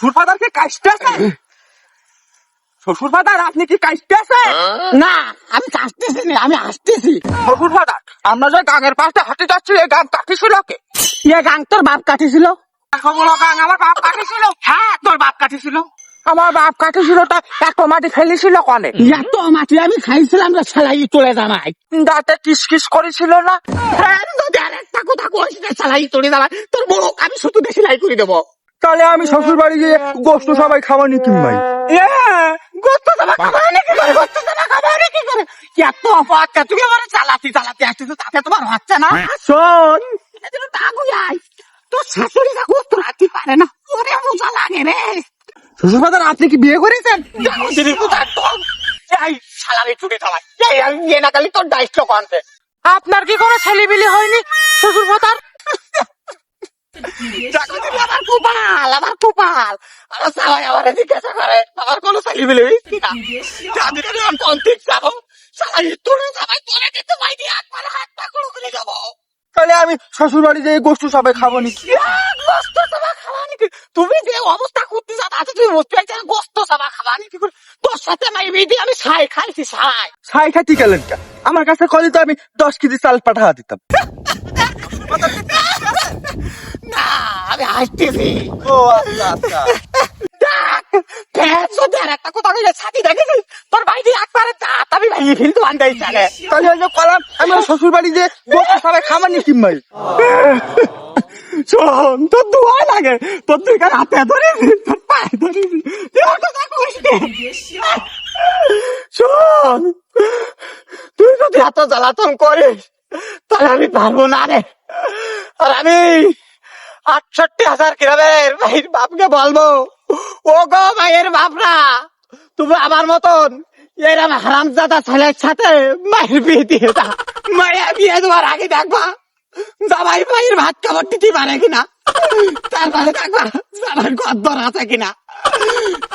শ্বশুর ফাদারকে কাশতে আছে? শ্বশুর ফাদার আপনি কি কাশতে আছে? না আমি কাটতেছি না, আমি আসতেছি। শ্বশুর ফাদার আমরা যে গাঙের পাশে হাঁটে যাচ্ছি এই গাং কাটিছিল কে? ইয়ে গাং তোর বাপ কাটিছিল? বলো গাং আমার বাপ কাটিছিল? হ্যাঁ তোর বাপ কাটিছিল। আমার বাপ কাটিছিল তা এত মাটি ফেলেছিল কনে? এত মাটি আমি খাইছিলাম রে শালাই তোলে জামাই। দাঁতে কিস কিস করেছিল না? হ্যাঁ যদি আরেকটা কথা কইস না শালাই তোলে জামাই, তোর বড় আমি শুধু বেশি লাই করে দেবো। তাহলে আমি শ্বশুর বাড়ি গিয়ে গোস্ত সবাই খাওয়ানি কিনবাই। গোস্ত জামা খাবানি কি করে? গোস্ত জামা খাবানি কি করে? এত অপরাধ তুমি আমার চালাতে চালাতে আসতেছো, তাতে তোমার হচ্ছে না? শোন তোর শাশুড়ি যা গোস্ত রাখতে পারে না, ওরে মজা লাগে রে। শ্বশুর ফাদার আপনি কি বিয়ে করেছেন? আপনার কি কোনো ছেলেবিলি হয়নি শ্বশুর ফাদার? আমার কপাল, আমার কপাল, আমার সবাই আমার জিজ্ঞাসা করে আমার কোনো ছেলেবেলে হয়েছি না। যাদের আমি কন্টিক যাবো সবাই তোরে সবাই তোরে দিতে পাইনি, একবার হাত পা করে যাবো। তাহলে আমি শ্বশুর বাড়ি যেয়ে গোস্ত সবাই খাবো নি? গোস্ত সাবা খাওয়ানি কি? তুমি যে অবস্থা করতে যা তাতে তুমি বুঝতে পারছো গোস্ত সাবা খাওয়ানি কি করে? তোর সাথে মাই বিধি আমি ছাই খাইছি, ছাই ছাই খাইতে গেলেন কে? আমার কাছে কলি তো আমি 10 কেজি চাল পাঠা দিতাম। না আমি হাসতেছি। ও আচ্ছা আচ্ছা। একটা কথা কইলে ছাতি দেখেছিস তোর ভাই দিয়ে একবারে দাঁত আমি ভাই ফেলতে বান্ধাই চলে। তাহলে ওই যে কলাম আমি শ্বশুর বাড়ি যে গোস্ত সবাই খাবানি কিনবাই। শোন তোর দোয়া লাগে, তোর তুই কার হাতে ধরেছি, তোর পায়ে ধরেছি, তুই ওর কথা কইস নে। শোন তুই যদি এত জ্বালাতন করিস তাহলে আমি পারবো না রে। আর আমি 68,000 গ্রামের ভাইয়ের বাপকে বলবো, ও গো ভাইয়ের বাপরা, তুমি আমার মতন এরম হারামজাদা ছেলের সাথে মায়ের বিয়ে দিয়ে দা। মায়ের বিয়ে দেওয়ার আগে দেখবা জামাই ভাইয়ের ভাত খাবার দিতে পারে কিনা, তারপরে দেখবা জামাই গদ্দর আছে কিনা,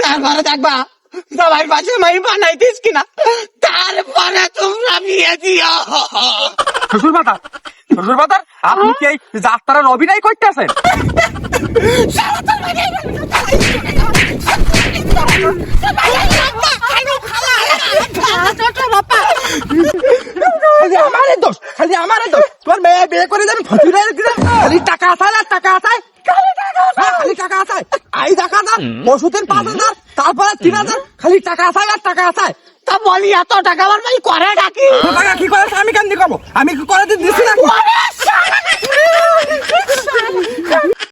তারপরে দেখবা জামাই পাশে মাই বানাইতিস কিনা, তারপরে তোমরা বিয়ে দিও। শ্বশুর ফাদার, শ্বশুর ফাদার আপনি কি এই যাত্রার অভিনয় করতেছেন? আমারে দোষ, খালি আমারে দোষ। তোর মেয়ে বিয়ে করে দেন ফসুরে দিলাম, খালি টাকা আসায় আর টাকা আসায়, খালি টাকা আসায়। আই টাকা দাম ওষুধের 5,000, তারপরে 3,000, খালি টাকা আসায় আর টাকা আসায়। তা বলি এত টাকা আমার ভাই করে ডাকি টাকা কি করে আমি কেন করবো? আমি কি করে দিচ্ছি না?